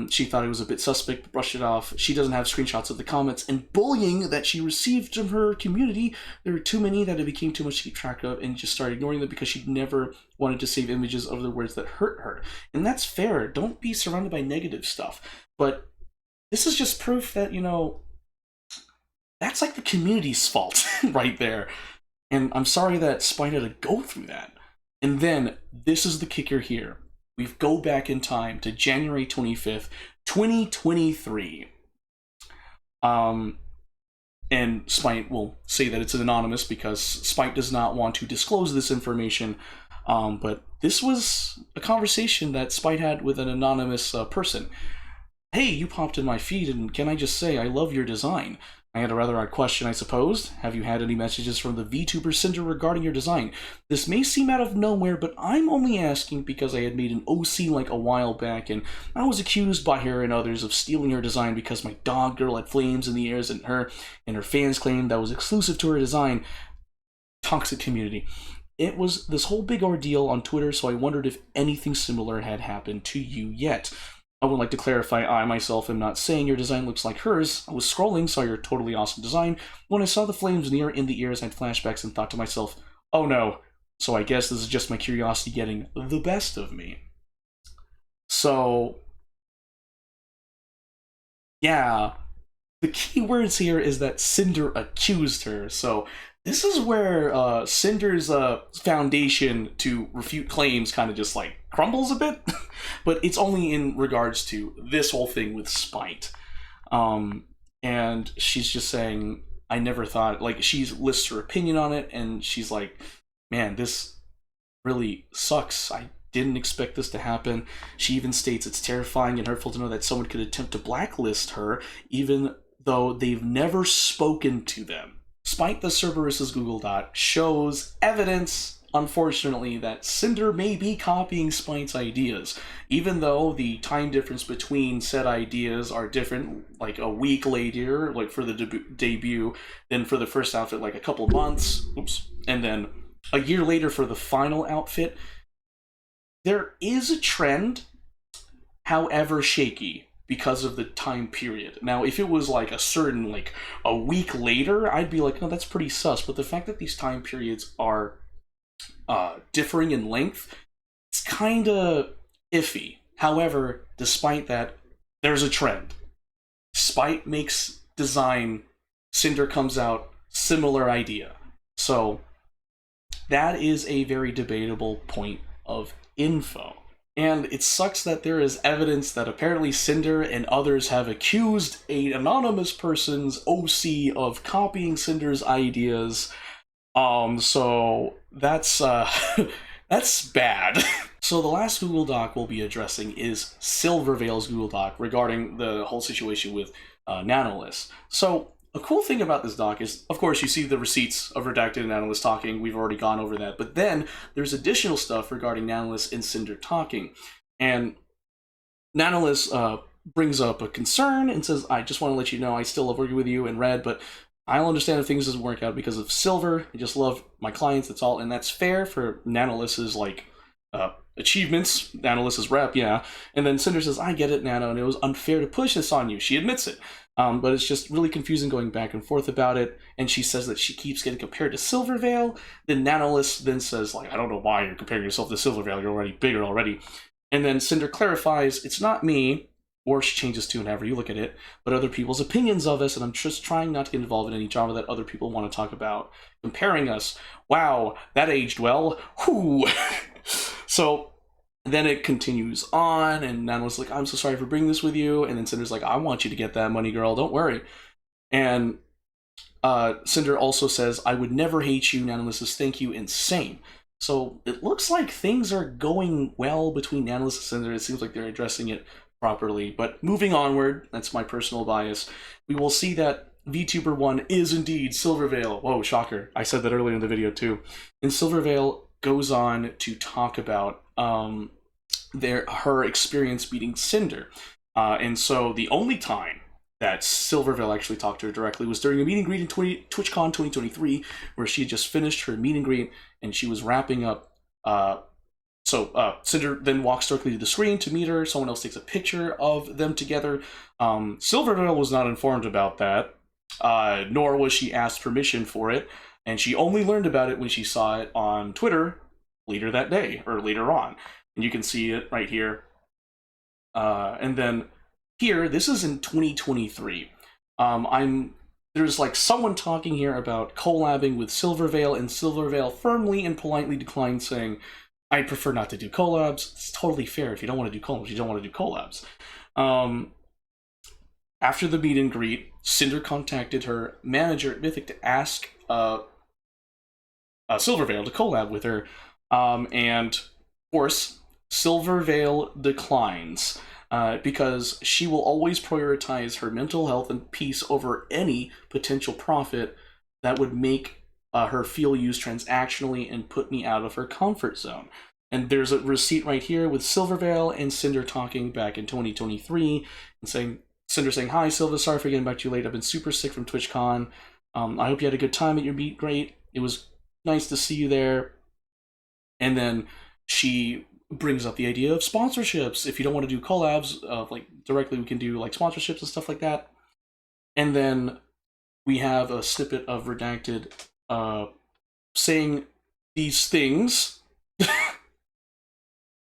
She thought it was a bit suspect, but brushed it off. She doesn't have screenshots of the comments and bullying that she received from her community. There were too many that it became too much to keep track of, and just started ignoring them because she never wanted to save images of the words that hurt her. And that's fair. Don't be surrounded by negative stuff. But this is just proof that, that's like the community's fault right there. And I'm sorry that Spite had to go through that. And then, this is the kicker here. We go back in time to January 25th, 2023. And Spite will say that it's anonymous because Spite does not want to disclose this information. But this was a conversation that Spite had with an anonymous person. Hey, you popped in my feed, and can I just say I love your design? I had a rather odd question, I suppose. Have you had any messages from the VTuber Cinder regarding your design? This may seem out of nowhere, but I'm only asking because I had made an OC like a while back, and I was accused by her and others of stealing her design because my dog girl had flames in the ears, and her fans claimed that was exclusive to her design. Toxic community. It was this whole big ordeal on Twitter, so I wondered if anything similar had happened to you yet. I would like to clarify, I myself am not saying your design looks like hers. I was scrolling, saw your totally awesome design. When I saw the flames in the ears, I had flashbacks and thought to myself, oh no, so I guess this is just my curiosity getting the best of me. So, yeah, the key words here is that Cinder accused her. So this is where Cinder's foundation to refute claims kind of just like crumbles a bit, but it's only in regards to this whole thing with Spite. And she's just saying, I never thought, like, she lists her opinion on it, and she's like, man, this really sucks. I didn't expect this to happen. She even states it's terrifying and hurtful to know that someone could attempt to blacklist her, even though they've never spoken to them. Spite the Cerberus's Goodle Doc shows evidence, unfortunately, that Cinder may be copying Spite's ideas, even though the time difference between said ideas are different, like a week later, like for the debut, than for the first outfit, like a couple months, and then a year later for the final outfit. There is a trend, however shaky, because of the time period. Now, if it was like a certain, like a week later, I'd be like, no, that's pretty sus. But the fact that these time periods are differing in length, it's kind of iffy. However, despite that, there's a trend. Spite makes design, Cinder comes out, similar idea. So that is a very debatable point of info. And it sucks that there is evidence that apparently Cinder and others have accused an anonymous person's OC of copying Cinder's ideas. So that's that's bad. So the last Google Doc we'll be addressing is Silvervale's Google Doc regarding the whole situation with Nanoless. So a cool thing about this doc is, of course, you see the receipts of Redacted and Nanoless talking. We've already gone over that. But then there's additional stuff regarding Nanoless and Sinder talking. And Nanoless brings up a concern and says, I just want to let you know I still love working with you and Red, but I'll understand if things doesn't work out because of Silver. I just love my clients, that's all. And that's fair for Nanoless's, like, achievements. Nanoless's rep, yeah. And then Cinder says, I get it, Nano, and it was unfair to push this on you. She admits it. But it's just really confusing going back and forth about it. And she says that she keeps getting compared to Silvervale. Then Nanoless then says, like, I don't know why you're comparing yourself to Silvervale. You're already bigger already. And then Cinder clarifies, it's not me, or she changes to however you look at it, but other people's opinions of us, and I'm just trying not to get involved in any drama that other people want to talk about. Comparing us. Wow, that aged well. Whoo! So then it continues on, and Nano's like, I'm so sorry for bringing this with you, and then Cinder's like, I want you to get that money, girl, don't worry. And Cinder also says, I would never hate you. Nanoless says, thank you, insane. So it looks like things are going well between Nanoless and Cinder. It seems like they're addressing it properly. But moving onward, that's my personal bias, we will see that VTuber 1 is indeed Silvervale. Whoa, shocker. I said that earlier in the video too. And Silvervale goes on to talk about her experience beating Cinder. And so the only time that Silvervale actually talked to her directly was during a meet and greet in TwitchCon 2023, where she had just finished her meet and greet and she was wrapping up. So Cinder then walks directly to the screen to meet her. Someone else takes a picture of them together. Silvervale was not informed about that, nor was she asked permission for it, and she only learned about it when she saw it on Twitter later that day, or later on. And you can see it right here. And then here, this is in 2023. There's like someone talking here about collabing with Silvervale, and Silvervale firmly and politely declined, saying, I prefer not to do collabs. It's totally fair. If you don't want to do collabs, you don't want to do collabs. After the meet and greet, Cinder contacted her manager at Mythic to ask Silvervale to collab with her. And, of course, Silvervale declines because she will always prioritize her mental health and peace over any potential profit that would make her feel used transactionally and put me out of her comfort zone. And there's a receipt right here with Silvervale and Cinder talking back in 2023 and saying, Cinder saying, hi Silva, sorry for getting back to you late. I've been super sick from TwitchCon. I hope you had a good time at your meet. Great. It was nice to see you there. And then she brings up the idea of sponsorships. If you don't want to do collabs, like directly, we can do like sponsorships and stuff like that. And then we have a snippet of Redacted saying these things.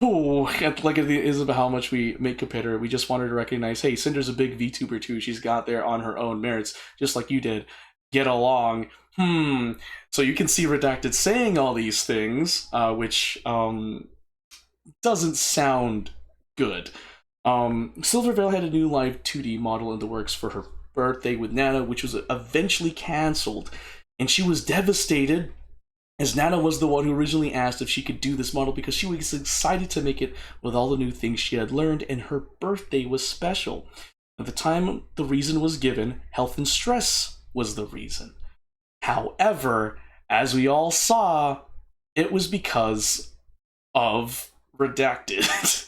Oh, like it is about how much we make competitor. We just wanted to recognize, hey, Cinder's a big VTuber too. She's got there on her own merits, just like you did. Get along. So you can see Redacted saying all these things, which doesn't sound good. Silvervale had a new live 2D model in the works for her birthday with Nana, which was eventually cancelled, and she was devastated, as Nana was the one who originally asked if she could do this model because she was excited to make it with all the new things she had learned, and her birthday was special. At the time the reason was given, health and stress was the reason. However, as we all saw, it was because of Redacted.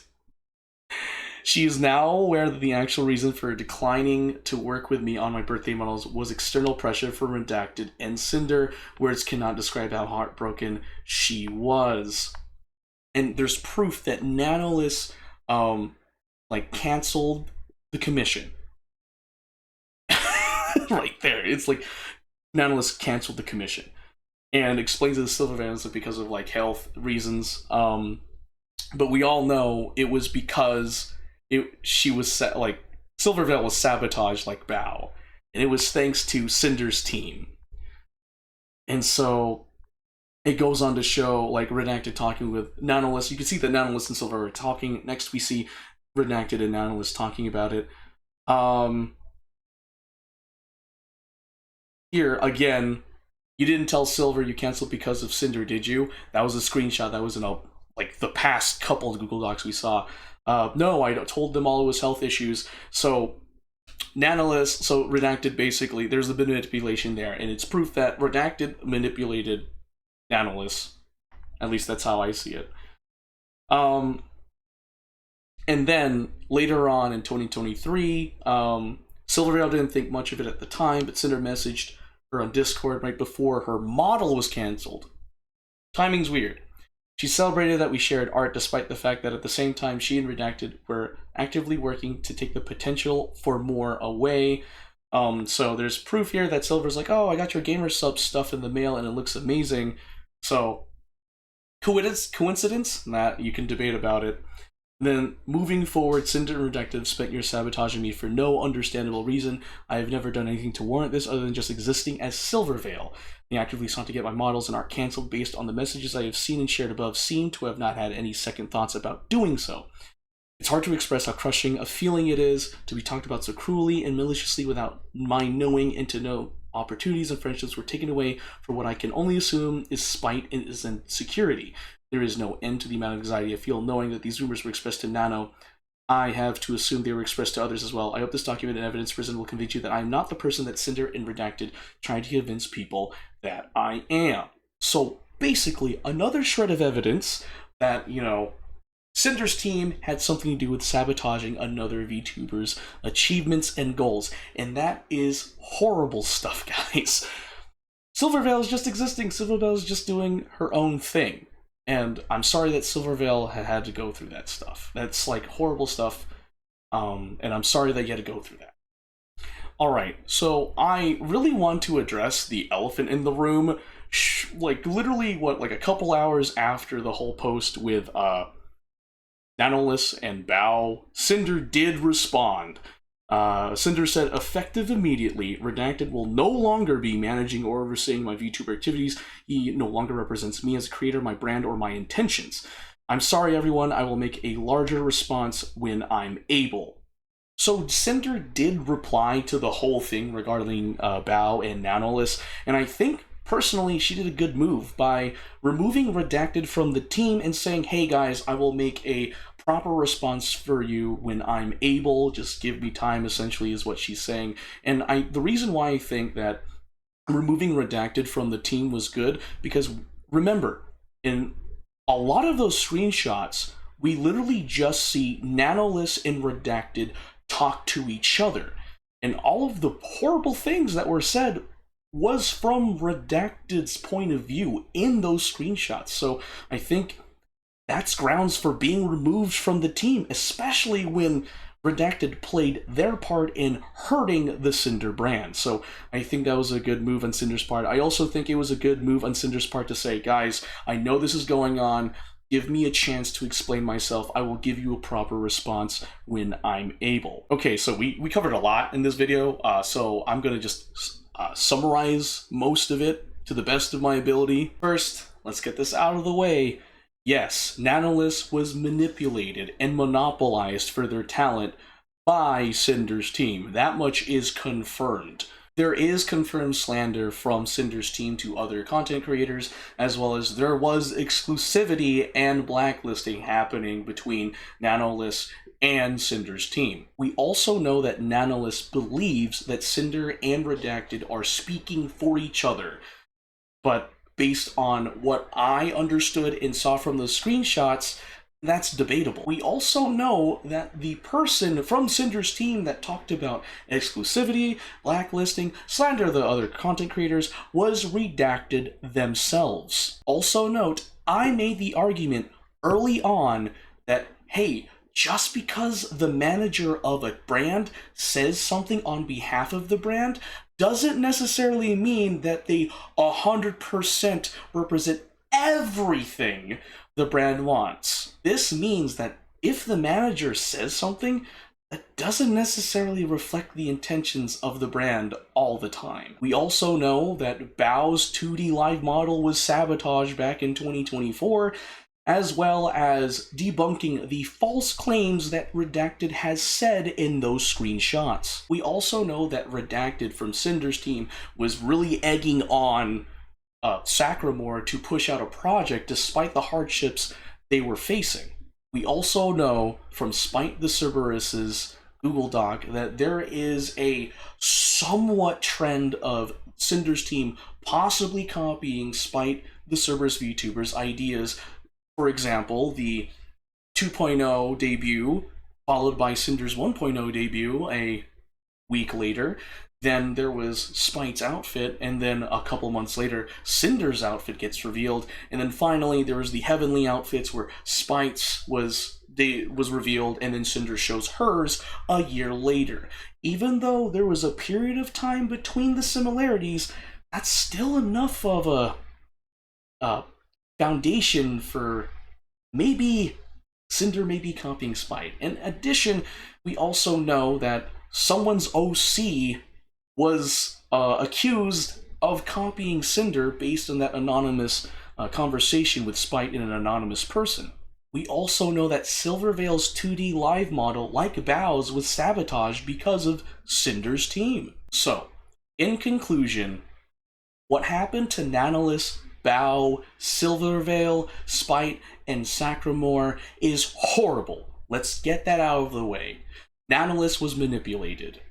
She is now aware that the actual reason for declining to work with me on my birthday models was external pressure from Redacted and Cinder. Words cannot describe how heartbroken she was. And there's proof that Nanoless, like, canceled the commission. Right there. It's like, Nanoless canceled the commission. And explains to the Silvervale that because of, like, health reasons. But we all know it was because she was Silvervale was sabotaged like Bao, and it was thanks to Cinder's team. And so it goes on to show like Redacted talking with Nanoless. You can see that Nanoless and Silver are talking. Next we see Redacted and Nanoless talking about it. Here again, You didn't tell Silver you canceled because of Cinder, did you? That was a screenshot that was in a like the past couple of Google Docs we saw. No, I told them all it was health issues. So Nanoless, so Redacted basically, there's a bit of manipulation there, and it's proof that Redacted manipulated Nanoless. At least that's how I see it. And then later on in 2023, Silvervale didn't think much of it at the time, but Cinder messaged her on Discord right before her model was cancelled. Timing's weird. She celebrated that we shared art despite the fact that at the same time she and Redacted were actively working to take the potential for more away. So there's proof here that Silver's like, oh, I got your gamer sub stuff in the mail and it looks amazing. So coincidence? Nah, you can debate about it. Then, moving forward, Cinder and Redacted spent years sabotaging me for no understandable reason. I have never done anything to warrant this other than just existing as Silvervale. They actively sought to get my models and art cancelled based on the messages I have seen and shared above, seem to have not had any second thoughts about doing so. It's hard to express how crushing a feeling it is to be talked about so cruelly and maliciously without my knowing, and to know opportunities and friendships were taken away for what I can only assume is spite and insecurity. There is no end to the amount of anxiety I feel knowing that these rumors were expressed to Nano. I have to assume they were expressed to others as well. I hope this document and evidence presented will convince you that I am not the person that Cinder and Redacted trying to convince people that I am. So basically, another shred of evidence that, you know, Cinder's team had something to do with sabotaging another VTuber's achievements and goals. And that is horrible stuff, guys. Silvervale is just existing. Silvervale is just doing her own thing. And I'm sorry that Silvervale had to go through that stuff. That's like horrible stuff. And I'm sorry that you had to go through that. Alright, so I really want to address the elephant in the room. Like literally, like a couple hours after the whole post with Nanoless and Bao, Cinder did respond. Cinder said, effective immediately, Redacted will no longer be managing or overseeing my VTuber activities. He no longer represents me as a creator, my brand, or my intentions. I'm sorry, everyone. I will make a larger response when I'm able. So Cinder did reply to the whole thing regarding Bao and Nanoless, and I think personally she did a good move by removing Redacted from the team and saying, hey guys, I will make a proper response for you when I'm able. Just give me time, essentially, is what she's saying. And the reason why I think that removing Redacted from the team was good, because remember, in a lot of those screenshots, we literally just see Nanoless and Redacted talk to each other. And all of the horrible things that were said was from Redacted's point of view in those screenshots. So I think that's grounds for being removed from the team, especially when Redacted played their part in hurting the Cinder brand. So I think that was a good move on Cinder's part. I also think it was a good move on Cinder's part to say, guys, I know this is going on. Give me a chance to explain myself. I will give you a proper response when I'm able. Okay, so we covered a lot in this video, so I'm going to just summarize most of it to the best of my ability. First, let's get this out of the way. Yes, Nanoless was manipulated and monopolized for their talent by Cinder's team. That much is confirmed. There is confirmed slander from Cinder's team to other content creators, as well as there was exclusivity and blacklisting happening between Nanoless and Cinder's team. We also know that Nanoless believes that Cinder and Redacted are speaking for each other, but based on what I understood and saw from the screenshots, that's debatable. We also know that the person from Cinder's team that talked about exclusivity, blacklisting, slander the other content creators was Redacted themselves. Also note, I made the argument early on that, hey, just because the manager of a brand says something on behalf of the brand doesn't necessarily mean that they 100% represent everything the brand wants. This means that if the manager says something, that doesn't necessarily reflect the intentions of the brand all the time. We also know that Bao's 2D live model was sabotaged back in 2024, as well as debunking the false claims that Redacted has said in those screenshots. We also know that Redacted from Cinder's team was really egging on Sacramore to push out a project despite the hardships they were facing. We also know from Spite the Cerberus's Google Doc that there is a somewhat trend of Cinder's team possibly copying Spite the Cerberus VTuber's ideas. For example, the 2.0 debut, followed by Cinder's 1.0 debut a week later. Then there was Spite's outfit, and then a couple months later, Cinder's outfit gets revealed, and then finally there was the Heavenly outfits where Spite's was revealed, and then Cinder shows hers a year later. Even though there was a period of time between the similarities, that's still enough of a foundation for maybe Cinder may be copying Spite. In addition, we also know that someone's OC was accused of copying Cinder based on that anonymous conversation with Spite and an anonymous person. We also know that Silvervale's 2D live model, like Bow's, was sabotaged because of Cinder's team. So, in conclusion, what happened to Nanoless, Bow, Silvervale, Spite, and Sacramore is horrible. Let's get that out of the way. Nanoless was manipulated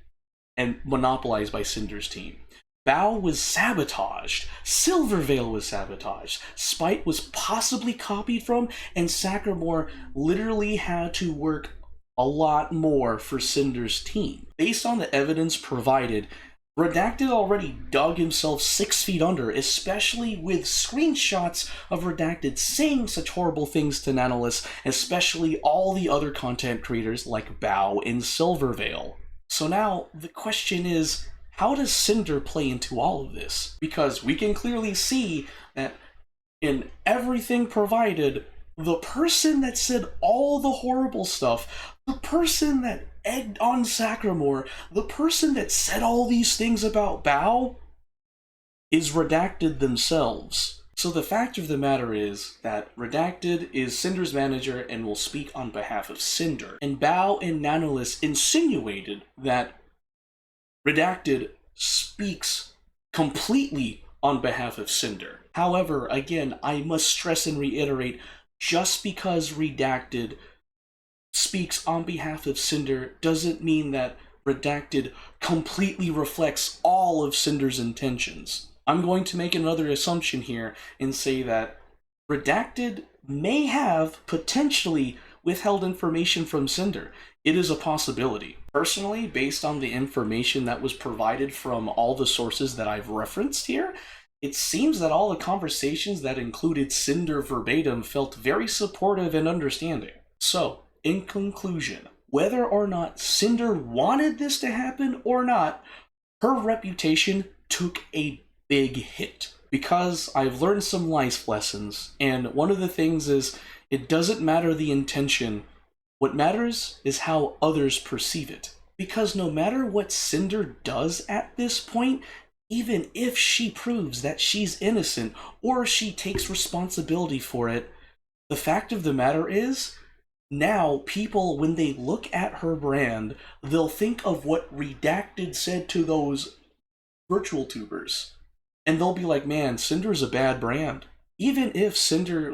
and monopolized by Cinder's team. Bow was sabotaged. Silvervale was sabotaged. Spite was possibly copied from, and Sacramore literally had to work a lot more for Cinder's team. Based on the evidence provided, Redacted already dug himself 6 feet under, especially with screenshots of Redacted saying such horrible things to Nanoless, especially all the other content creators like Bow and Silvervale. So now, the question is, how does Cinder play into all of this? Because we can clearly see that in everything provided, the person that said all the horrible stuff, the person that egged on Sacramore, the person that said all these things about Bow, is Redacted themselves. So the fact of the matter is that Redacted is Cinder's manager and will speak on behalf of Cinder. And Bow and Nanoless insinuated that Redacted speaks completely on behalf of Cinder. However, again, I must stress and reiterate, just because Redacted speaks on behalf of Cinder doesn't mean that Redacted completely reflects all of Cinder's intentions. I'm going to make another assumption here and say that Redacted may have potentially withheld information from Cinder. It is a possibility. Personally, based on the information that was provided from all the sources that I've referenced here, it seems that all the conversations that included Cinder verbatim felt very supportive and understanding. So, in conclusion, whether or not Cinder wanted this to happen or not, her reputation took a big hit. Because I've learned some life lessons, and one of the things is, it doesn't matter the intention. What matters is how others perceive it. Because no matter what Cinder does at this point, even if she proves that she's innocent or she takes responsibility for it, the fact of the matter is, now people, when they look at her brand, they'll think of what Redacted said to those virtual tubers. And they'll be like, man, Cinder's a bad brand. Even if Cinder,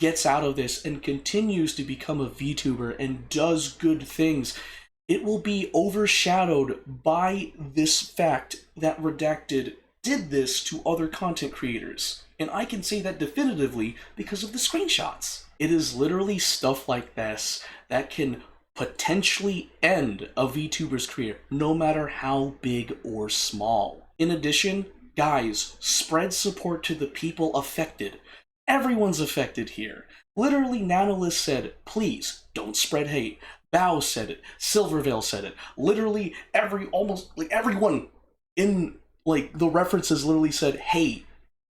gets out of this and continues to become a VTuber and does good things, it will be overshadowed by this fact that Redacted did this to other content creators. And I can say that definitively because of the screenshots. It is literally stuff like this that can potentially end a VTuber's career, no matter how big or small. In addition, guys, spread support to the people affected. Everyone's affected here. Literally, Nanoless said, please, don't spread hate. Bow said it. Silvervale said it. Literally, everyone in, the references literally said, hey,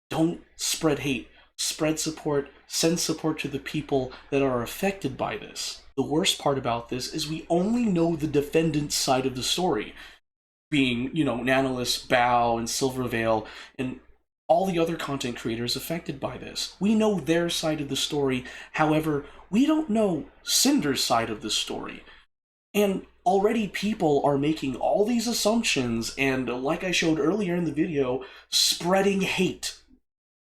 don't spread hate. Spread support, send support to the people that are affected by this. The worst part about this is we only know the defendant's side of the story, being, Nanoless, Bow, and Silvervale, and all the other content creators affected by this. We know their side of the story, however, we don't know Cinder's side of the story. And already people are making all these assumptions and, like I showed earlier in the video, spreading hate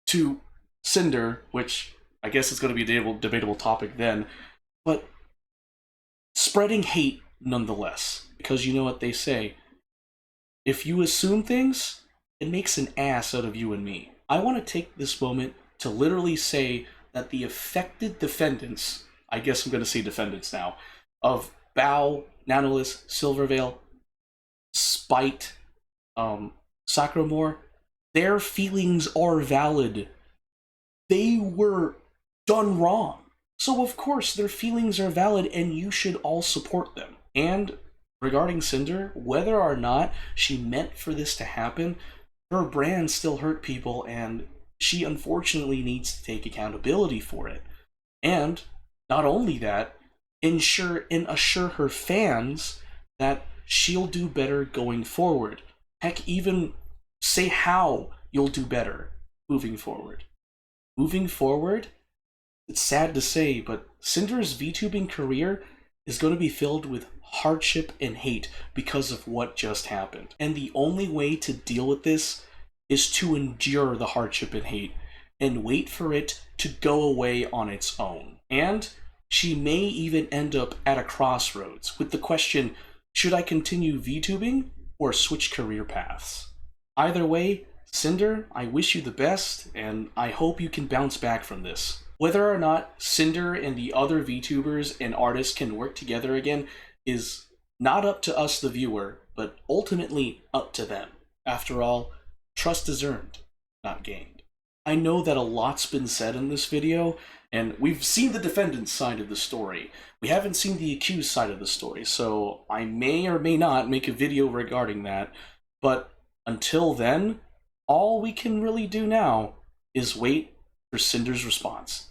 to Cinder, which I guess is going to be a debatable topic then, but spreading hate nonetheless. Because you know what they say, if you assume things, it makes an ass out of you and me. I want to take this moment to literally say that the affected defendants, I guess I'm going to say defendants now, of Bao, Nanoless, Silvervale, Spite, Sacramore, their feelings are valid. They were done wrong. So of course their feelings are valid and you should all support them. And regarding Cinder, whether or not she meant for this to happen, her brand still hurt people and she unfortunately needs to take accountability for it. And not only that, assure her fans that she'll do better going forward. Heck, even say how you'll do better moving forward. Moving forward, it's sad to say, but Cinder's VTubing career is going to be filled with hardship and hate because of what just happened. And the only way to deal with this is to endure the hardship and hate and wait for it to go away on its own. And she may even end up at a crossroads with the question, should I continue VTubing or switch career paths? Either way, Cinder, I wish you the best, and I hope you can bounce back from this. Whether or not Cinder and the other VTubers and artists can work together again is not up to us, the viewer, but ultimately up to them. After all, trust is earned, not gained. I know that a lot's been said in this video, and we've seen the defendant's side of the story. We haven't seen the accused side of the story, so I may or may not make a video regarding that, but until then, all we can really do now is wait for Cinder's response.